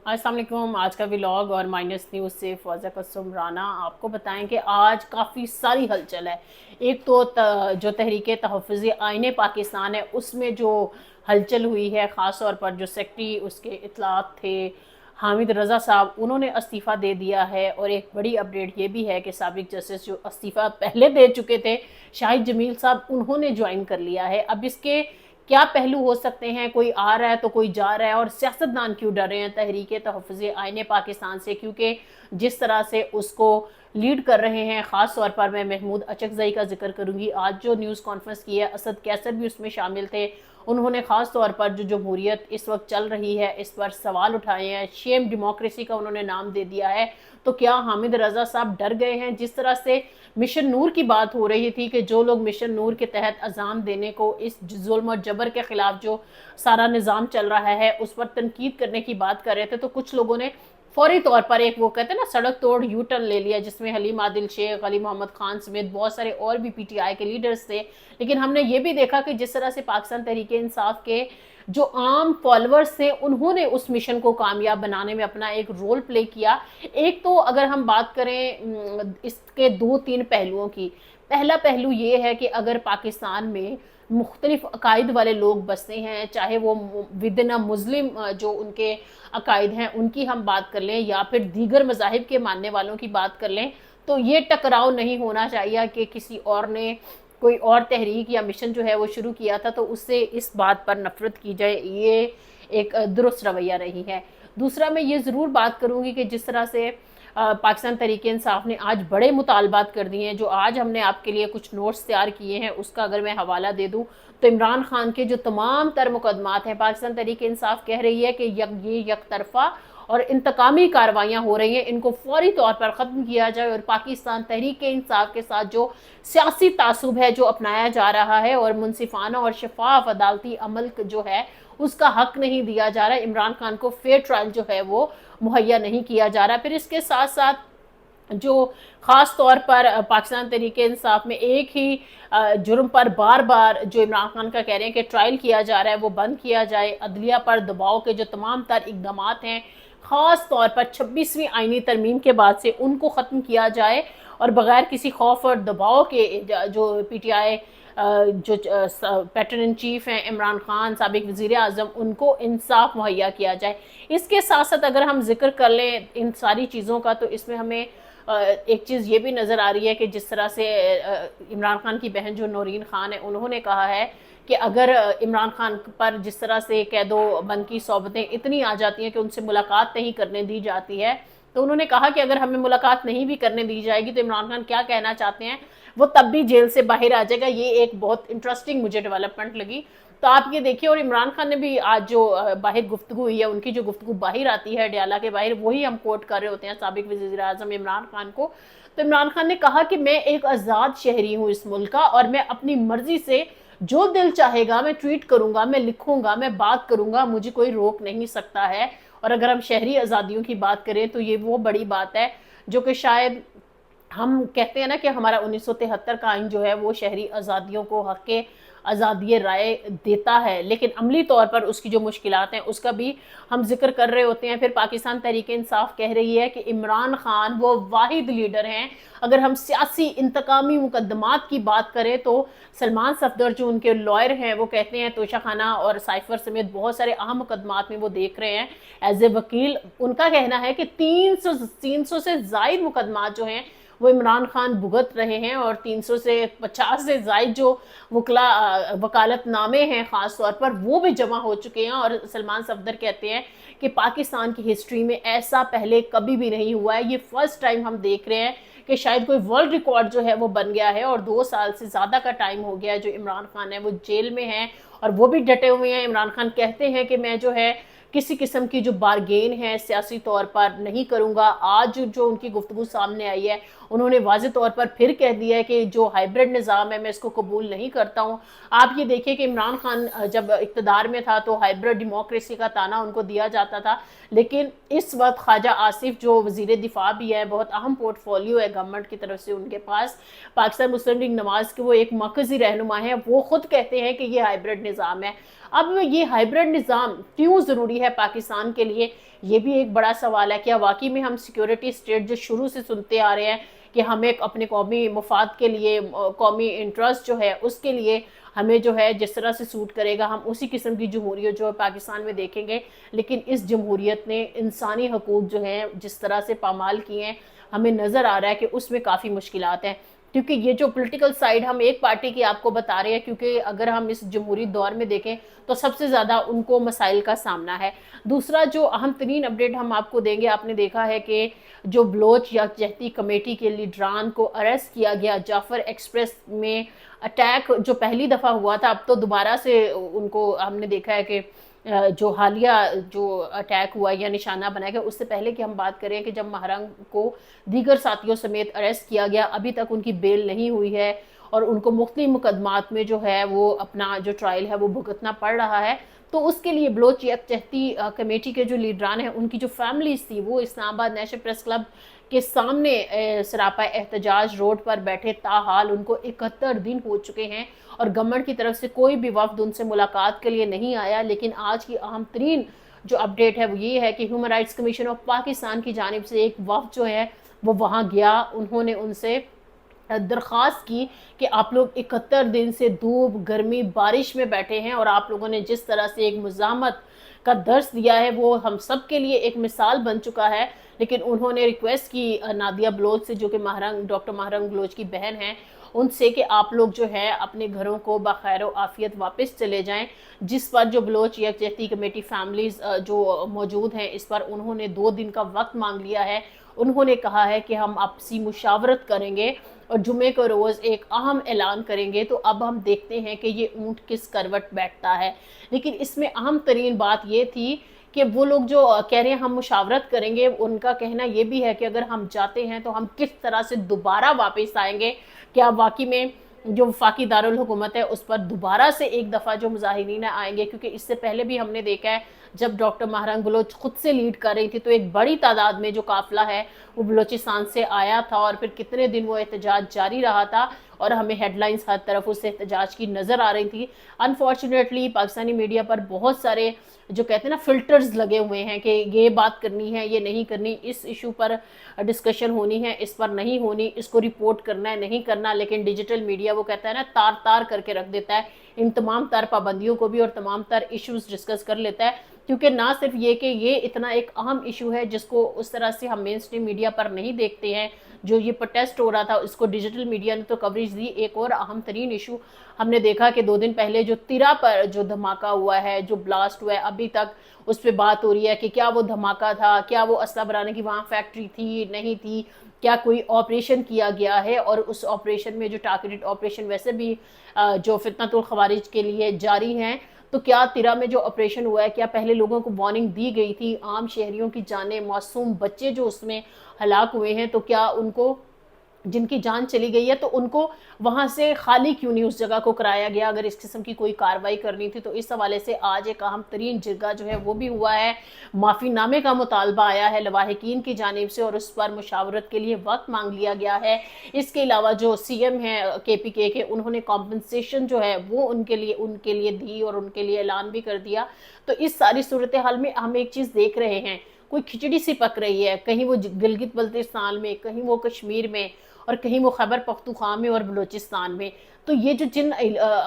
السلام علیکم. آج کا ولاگ اور مائنس نیوز سے فوزہ قسم رانا آپ کو بتائیں کہ آج کافی ساری ہلچل ہے. ایک تو جو تحریک تحفظ آئین پاکستان ہے اس میں جو ہلچل ہوئی ہے، خاص طور پر جو سیکٹری اس کے اطلاعات تھے حامد رضا صاحب، انہوں نے استعفیٰ دے دیا ہے. اور ایک بڑی اپڈیٹ یہ بھی ہے کہ سابق جسٹس جو استعفیٰ پہلے دے چکے تھے شاہد جمیل صاحب، انہوں نے جوائن کر لیا ہے. اب اس کے کیا پہلو ہو سکتے ہیں؟ کوئی آ رہا ہے تو کوئی جا رہا ہے. اور سیاستدان کیوں ڈر رہے ہیں تحریک تحفظ آئین پاکستان سے؟ کیونکہ جس طرح سے اس کو لیڈ کر رہے ہیں، خاص طور پر میں محمود اچکزئی کا ذکر کروں گی. آج جو نیوز کانفرنس کی ہے، اسد کیسر بھی اس میں شامل تھے. انہوں نے خاص طور پر جو جمہوریت اس وقت چل رہی ہے اس پر سوال اٹھائے ہیں. شیم ڈیموکریسی کا انہوں نے نام دے دیا ہے. تو کیا حامد رضا صاحب ڈر گئے ہیں؟ جس طرح سے مشن نور کی بات ہو رہی تھی کہ جو لوگ مشن نور کے تحت اذان دینے کو، اس ظلم و جبر کے خلاف جو سارا نظام چل رہا ہے اس پر تنقید کرنے کی بات کر رہے تھے، تو کچھ لوگوں نے فوری طور پر ایک وہ کہتے ہیں نا سڑک توڑ یو ٹرن لے لیا، جس میں حلیم عادل شیخ، علی محمد خان سمیت بہت سارے اور بھی پی ٹی آئی کے لیڈرز تھے. لیکن ہم نے یہ بھی دیکھا کہ جس طرح سے پاکستان تحریک انصاف کے جو عام فالورز تھے انہوں نے اس مشن کو کامیاب بنانے میں اپنا ایک رول پلے کیا. ایک تو اگر ہم بات کریں اس کے دو تین پہلوؤں کی، پہلا پہلو یہ ہے کہ اگر پاکستان میں مختلف عقائد والے لوگ بستے ہیں، چاہے وہ ودن مسلم جو ان کے عقائد ہیں ان کی ہم بات کر لیں یا پھر دیگر مذاہب کے ماننے والوں کی بات کر لیں، تو یہ ٹکراؤ نہیں ہونا چاہیے کہ کسی اور نے کوئی اور تحریک یا مشن جو ہے وہ شروع کیا تھا تو اس سے اس بات پر نفرت کی جائے. یہ ایک درست رویہ نہیں ہے. دوسرا میں یہ ضرور بات کروں گی کہ جس طرح سے پاکستان تحریک انصاف نے آج بڑے مطالبات کر دیے ہیں، جو آج ہم نے آپ کے لیے کچھ نوٹس تیار کیے ہیں اس کا اگر میں حوالہ دے دوں تو عمران خان کے جو تمام تر مقدمات ہیں، پاکستان تحریک انصاف کہہ رہی ہے کہ یہ یک طرفہ اور انتقامی کاروائیاں ہو رہی ہیں، ان کو فوری طور پر ختم کیا جائے. اور پاکستان تحریک انصاف کے ساتھ جو سیاسی تعصب ہے جو اپنایا جا رہا ہے اور منصفانہ اور شفاف عدالتی عمل جو ہے اس کا حق نہیں دیا جا رہا ہے، عمران خان کو فیئر ٹرائل جو ہے وہ مہیا نہیں کیا جا رہا. پھر اس کے ساتھ ساتھ جو خاص طور پر پاکستان تحریک انصاف میں ایک ہی جرم پر بار بار جو عمران خان کا کہہ رہے ہیں کہ ٹرائل کیا جا رہا ہے وہ بند کیا جائے. عدلیہ پر دباؤ کے جو تمام تر اقدامات ہیں، خاص طور پر 26ویں آئینی ترمیم کے بعد سے ان کو ختم کیا جائے اور بغیر کسی خوف اور دباؤ کے جو پی ٹی آئی جو پیٹرن ان چیف ہیں عمران خان سابق وزیر اعظم، ان کو انصاف مہیا کیا جائے. اس کے ساتھ ساتھ اگر ہم ذکر کر لیں ان ساری چیزوں کا تو اس میں ہمیں ایک چیز یہ بھی نظر آ رہی ہے کہ جس طرح سے عمران خان کی بہن جو نورین خان ہے انہوں نے کہا ہے کہ اگر عمران خان پر جس طرح سے قید و بند کی صحبتیں اتنی آ جاتی ہیں کہ ان سے ملاقات نہیں کرنے دی جاتی ہے، تو انہوں نے کہا کہ اگر ہمیں ملاقات نہیں بھی کرنے دی جائے گی تو عمران خان کیا کہنا چاہتے ہیں وہ تب بھی جیل سے باہر آ جائے گا. یہ ایک بہت انٹرسٹنگ مجھے ڈیولپمنٹ لگی. تو آپ یہ دیکھیے. اور عمران خان نے بھی آج جو باہر گفتگو ہوئی ہے، ان کی جو گفتگو باہر آتی ہے ڈیالہ کے باہر، وہی ہم کوٹ کر رہے ہوتے ہیں سابق وزیر اعظم عمران خان کو. تو عمران خان نے کہا کہ میں ایک آزاد شہری ہوں اس ملک کا اور میں اپنی مرضی سے جو دل چاہے گا میں ٹویٹ کروں گا، میں لکھوں گا، میں بات کروں گا، مجھے کوئی روک نہیں سکتا ہے. اور اگر ہم شہری آزادیوں کی بات کریں تو یہ وہ بڑی بات ہے جو کہ شاید ہم کہتے ہیں نا کہ ہمارا 1973 کا آئین جو ہے وہ شہری آزادیوں کو حق آزادی رائے دیتا ہے، لیکن عملی طور پر اس کی جو مشکلات ہیں اس کا بھی ہم ذکر کر رہے ہوتے ہیں. پھر پاکستان تحریک انصاف کہہ رہی ہے کہ عمران خان وہ واحد لیڈر ہیں. اگر ہم سیاسی انتقامی مقدمات کی بات کریں تو سلمان صفدر جو ان کے لائر ہیں وہ کہتے ہیں توشہ خانہ اور سائفر سمیت بہت سارے اہم مقدمات میں وہ دیکھ رہے ہیں ایز اے وکیل. ان کا کہنا ہے کہ 300 سے زائد مقدمات جو ہیں وہ عمران خان بھگت رہے ہیں اور 300 سے 50 سے زائد جو وکالت نامے ہیں خاص طور پر وہ بھی جمع ہو چکے ہیں. اور سلمان صفدر کہتے ہیں کہ پاکستان کی ہسٹری میں ایسا پہلے کبھی بھی نہیں ہوا ہے. یہ فرسٹ ٹائم ہم دیکھ رہے ہیں کہ شاید کوئی ورلڈ ریکارڈ جو ہے وہ بن گیا ہے. اور 2 سال سے زیادہ کا ٹائم ہو گیا ہے جو عمران خان ہے وہ جیل میں ہیں اور وہ بھی ڈٹے ہوئے ہیں. عمران خان کہتے ہیں کہ میں جو ہے کسی قسم کی جو بارگین ہے سیاسی طور پر نہیں کروں گا. آج جو ان کی گفتگو سامنے آئی ہے انہوں نے واضح طور پر پھر کہہ دیا ہے کہ جو ہائبرڈ نظام ہے میں اس کو قبول نہیں کرتا ہوں. آپ یہ دیکھیں کہ عمران خان جب اقتدار میں تھا تو ہائبرڈ ڈیموکریسی کا طعنہ ان کو دیا جاتا تھا، لیکن اس وقت خواجہ آصف جو وزیر دفاع بھی ہے، بہت اہم پورٹ فولیو ہے گورنمنٹ کی طرف سے ان کے پاس، پاکستان مسلم لیگ نواز کے وہ ایک مرکزی رہنما ہیں، وہ خود کہتے ہیں کہ یہ ہائبرڈ نظام ہے. اب یہ ہائبرڈ نظام کیوں ضروری ہے پاکستان کے لیے، یہ بھی ایک بڑا سوال ہے۔ کیا واقعی میں ہم سیکیورٹی سٹیٹ جو شروع سے سنتے آ رہے ہیں کہ ہمیں اپنے قومی مفاد کے لیے، قومی انٹرسٹ جو ہے اس کے لیے ہمیں جو ہے جس طرح سے سوٹ کرے گا ہم اسی قسم کی جمہوریت جو پاکستان میں دیکھیں گے، لیکن اس جمہوریت نے انسانی حقوق جو ہیں جس طرح سے پامال کیے ہیں، ہمیں نظر آ رہا ہے کہ اس میں کافی مشکلات ہیں۔ کیونکہ یہ جو پولیٹیکل سائیڈ ہم ایک پارٹی کی آپ کو بتا رہے ہیں، کیونکہ اگر ہم اس جمہوری دور میں دیکھیں تو سب سے زیادہ ان کو مسائل کا سامنا ہے۔ دوسرا جو اہم ترین اپڈیٹ ہم آپ کو دیں گے، آپ نے دیکھا ہے کہ جو بلوچ یکجہتی کمیٹی کے لیڈران کو اریسٹ کیا گیا جعفر ایکسپریس میں اٹیک جو پہلی دفعہ ہوا تھا، اب تو دوبارہ سے ان کو ہم نے دیکھا ہے کہ جو حالیہ جو اٹیک ہوا یا نشانہ بنایا گیا، اس سے پہلے کہ ہم بات کریں کہ جب مہرنگ کو دیگر ساتھیوں سمیت اریسٹ کیا گیا، ابھی تک ان کی بیل نہیں ہوئی ہے اور ان کو مختلف مقدمات میں جو ہے وہ اپنا جو ٹرائل ہے وہ بھگتنا پڑ رہا ہے۔ تو اس کے لیے بلوچ یکجہتی کمیٹی کے جو لیڈران ہیں ان کی جو فیملیز تھی وہ اسلام آباد نیشنل پریس کلب کے سامنے سراپا احتجاج روڈ پر بیٹھے، تاحال ان کو 71 دن ہو چکے ہیں اور گورنمنٹ کی طرف سے کوئی بھی وفد ان سے ملاقات کے لیے نہیں آیا۔ لیکن آج کی اہم ترین جو اپڈیٹ ہے وہ یہ ہے کہ human rights commission of Pakistan کی جانب سے ایک وفد جو ہے وہ وہاں گیا، انہوں نے ان سے درخواست کی کہ آپ لوگ 71 دن سے دھوپ گرمی بارش میں بیٹھے ہیں اور آپ لوگوں نے جس طرح سے ایک مزاحمت کا درس دیا ہے وہ ہم سب کے لیے ایک مثال بن چکا ہے۔ لیکن انہوں نے ریکویسٹ کی نادیہ بلوچ سے، جو کہ ڈاکٹر مہرنگ بلوچ کی بہن ہیں، ان سے کہ آپ لوگ جو ہے اپنے گھروں کو بخیر و عافیت واپس چلے جائیں، جس پر جو بلوچ یکجہتی کمیٹی فیملیز جو موجود ہیں اس پر انہوں نے 2 دن کا وقت مانگ لیا ہے۔ انہوں نے کہا ہے کہ ہم آپسی مشاورت کریں گے اور جمعے کو روز ایک اہم اعلان کریں گے۔ تو اب ہم دیکھتے ہیں کہ یہ اونٹ کس کروٹ بیٹھتا ہے۔ لیکن اس میں اہم ترین بات یہ تھی کہ وہ لوگ جو کہہ رہے ہیں ہم مشاورت کریں گے، ان کا کہنا یہ بھی ہے کہ اگر ہم جاتے ہیں تو ہم کس طرح سے دوبارہ واپس آئیں گے، کیا واقعی میں جو وفاقی دارالحکومت ہے اس پر دوبارہ سے ایک دفعہ جو مظاہرین آئیں گے، کیونکہ اس سے پہلے بھی ہم نے دیکھا ہے جب ڈاکٹر مہرنگ بلوچ خود سے لیڈ کر رہی تھی تو ایک بڑی تعداد میں جو قافلہ ہے وہ بلوچستان سے آیا تھا اور پھر کتنے دن وہ احتجاج جاری رہا تھا اور ہمیں ہیڈ لائنز ہر طرف اس احتجاج کی نظر آ رہی تھی۔ انفارچونیٹلی پاکستانی میڈیا پر بہت سارے جو کہتے ہیں نا فلٹرز لگے ہوئے ہیں کہ یہ بات کرنی ہے، یہ نہیں کرنی، اس ایشو پر ڈسکشن ہونی ہے، اس پر نہیں ہونی، اس کو رپورٹ کرنا ہے نہیں کرنا، لیکن ڈیجیٹل میڈیا وہ کہتا ہے نا تار تار کر کے رکھ دیتا ہے ان تمام تر پابندیوں کو بھی اور تمام تر ایشوز ڈسکس کر لیتا ہے۔ کیونکہ نہ صرف یہ کہ یہ اتنا ایک اہم ایشو ہے جس کو اس طرح سے ہم مین سٹریم میڈیا پر نہیں دیکھتے ہیں، جو یہ پروٹیسٹ ہو رہا تھا اس کو ڈیجیٹل میڈیا نے تو کوریج دی۔ ایک اور اہم ترین ایشو ہم نے دیکھا کہ 2 دن پہلے جو تیرا پر جو دھماکہ ہوا ہے، جو بلاسٹ ہوا ہے، ابھی تک اس پہ بات ہو رہی ہے کہ کیا وہ دھماکہ تھا، کیا وہ اسلحہ بنانے کی وہاں فیکٹری تھی نہیں تھی، کیا کوئی آپریشن کیا گیا ہے، اور اس آپریشن میں جو ٹارگیٹڈ آپریشن ویسے بھی جو فتنۃ الخوارج کے لیے جاری ہیں، تو کیا تیرا میں جو آپریشن ہوا ہے کیا پہلے لوگوں کو وارننگ دی گئی تھی، عام شہریوں کی جانیں، معصوم بچے جو اس میں ہلاک ہوئے ہیں تو کیا ان کو جن کی جان چلی گئی ہے تو ان کو وہاں سے خالی کیوں نہیں اس جگہ کو کرایا گیا اگر اس قسم کی کوئی کاروائی کرنی تھی۔ تو اس حوالے سے آج ایک اہم ترین جرگہ جو ہے وہ بھی ہوا ہے، معافی نامے کا مطالبہ آیا ہے لواحقین کی جانب سے اور اس پر مشاورت کے لیے وقت مانگ لیا گیا ہے۔ اس کے علاوہ جو سی ایم ہیں KPK کے، انہوں نے کمپنسیشن جو ہے وہ ان کے لیے دی اور ان کے لیے اعلان بھی کر دیا۔ تو اس ساری صورتحال میں ہم ایک چیز دیکھ رہے ہیں، کوئی کھچڑی سی پک رہی ہے، کہیں وہ گلگت بلتستان میں، کہیں وہ کشمیر میں اور کہیں وہ خیبر پختونخوا میں اور بلوچستان میں۔ تو یہ جو جن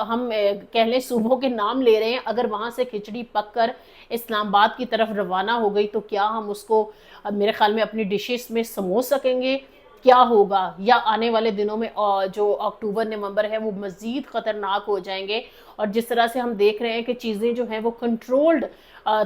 ہم کہہ لیں صوبوں کے نام لے رہے ہیں، اگر وہاں سے کھچڑی پک کر اسلام آباد کی طرف روانہ ہو گئی تو کیا ہم اس کو میرے خیال میں اپنی ڈشز میں سمو سکیں گے؟ کیا ہوگا؟ یا آنے والے دنوں میں جو اکتوبر نومبر ہے وہ مزید خطرناک ہو جائیں گے؟ اور جس طرح سے ہم دیکھ رہے ہیں کہ چیزیں جو ہیں وہ کنٹرولڈ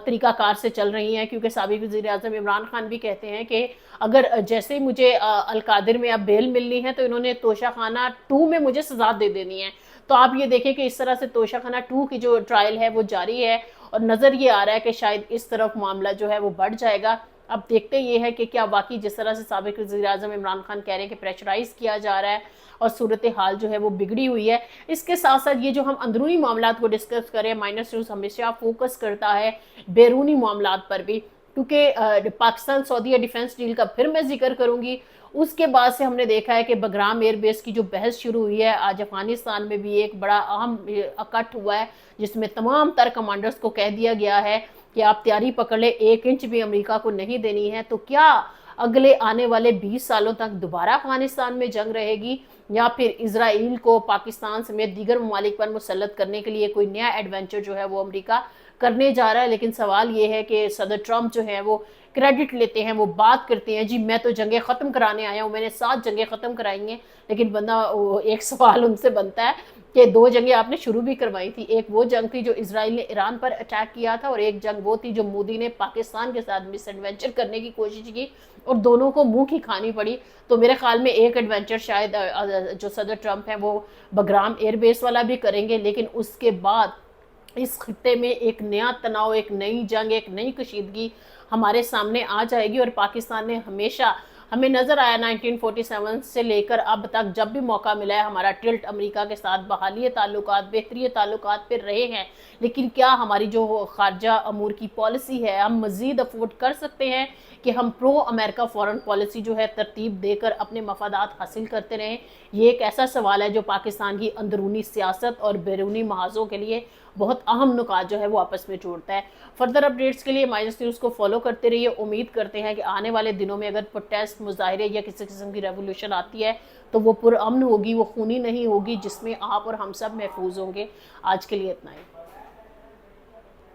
طریقہ کار سے چل رہی ہیں، کیونکہ سابق وزیر اعظم عمران خان بھی کہتے ہیں کہ اگر جیسے ہی مجھے القادر میں اب بیل ملنی ہے تو انہوں نے توشہ خانہ 2 میں مجھے سزا دے دینی ہے۔ تو آپ یہ دیکھیں کہ اس طرح سے توشہ خانہ 2 کی جو ٹرائل ہے وہ جاری ہے اور نظر یہ آ رہا ہے کہ شاید اس طرف معاملہ جو ہے وہ بڑھ جائے گا۔ اب دیکھتے یہ ہے کہ کیا واقعی جس طرح سے سابق وزیر اعظم عمران خان کہہ رہے ہیں کہ پریشرائز کیا جا رہا ہے اور صورتحال جو ہے وہ بگڑی ہوئی ہے۔ اس کے ساتھ ساتھ یہ جو ہم اندرونی معاملات کو ڈسکس کریں، مائنس نیوز ہمیشہ فوکس کرتا ہے بیرونی معاملات پر بھی، کیونکہ پاکستان سعودیہ ڈیفنس ڈیل کا پھر میں ذکر کروں گی. اس کے بعد سے ہم نے دیکھا ہے کہ بگرام ایئر بیس کی جو بحث شروع ہوئی ہے، آج افغانستان میں بھی ایک بڑا اہم اکٹ ہوا ہے جس میں تمام تر کمانڈرز کو کہہ دیا گیا ہے کہ آپ تیاری پکڑ لیں، 1 انچ بھی امریکہ کو نہیں دینی ہے. تو کیا اگلے آنے والے 20 سالوں تک دوبارہ افغانستان میں جنگ رہے گی، یا پھر اسرائیل کو پاکستان سمیت دیگر ممالک پر مسلط کرنے کے لیے کوئی نیا ایڈونچر جو ہے وہ امریکہ کرنے جا رہا ہے؟ لیکن سوال یہ ہے کہ صدر ٹرمپ جو ہے وہ کریڈٹ لیتے ہیں، وہ بات کرتے ہیں جی میں تو جنگیں ختم کرانے آیا ہوں، میں نے 7 جنگیں ختم کرائی ہیں. لیکن بندہ ایک سوال ان سے بنتا ہے کہ 2 جنگیں آپ نے شروع بھی کروائی تھی. ایک وہ جنگ تھی جو اسرائیل نے ایران پر اٹیک کیا تھا، اور ایک جنگ وہ تھی جو مودی نے پاکستان کے ساتھ مس ایڈونچر کرنے کی کوشش کی اور دونوں کو منہ کی کھانی پڑی. تو میرے خیال میں ایک ایڈونچر شاید جو صدر ٹرمپ ہیں وہ بگرام ایئر بیس والا بھی کریں گے، لیکن اس کے بعد اس خطے میں ایک نیا تناؤ، ایک نئی جنگ، ایک نئی کشیدگی ہمارے سامنے آ جائے گی. اور پاکستان نے ہمیشہ ہمیں نظر آیا 1947 سے لے کر اب تک جب بھی موقع ملا ہے ہمارا ٹلٹ امریکہ کے ساتھ بحالی تعلقات، بہتری تعلقات پہ رہے ہیں. لیکن کیا ہماری جو خارجہ امور کی پالیسی ہے ہم مزید افورڈ کر سکتے ہیں کہ ہم پرو امریکہ فورن پالیسی جو ہے ترتیب دے کر اپنے مفادات حاصل کرتے رہیں؟ یہ ایک ایسا سوال ہے جو پاکستان کی اندرونی سیاست اور بیرونی محاذوں کے لیے بہت اہم نکات جو ہے وہ آپس میں جوڑتا ہے. فردر اپڈیٹس کے لیے مائنس نیوز کو فالو کرتے رہیے. امید کرتے ہیں کہ آنے والے دنوں میں اگر پروٹیسٹ، مظاہرے یا کسی قسم کی ریولوشن آتی ہے تو وہ پرامن ہوگی، وہ خونی نہیں ہوگی، جس میں آپ اور ہم سب محفوظ ہوں گے. آج کے لیے اتنا ہی.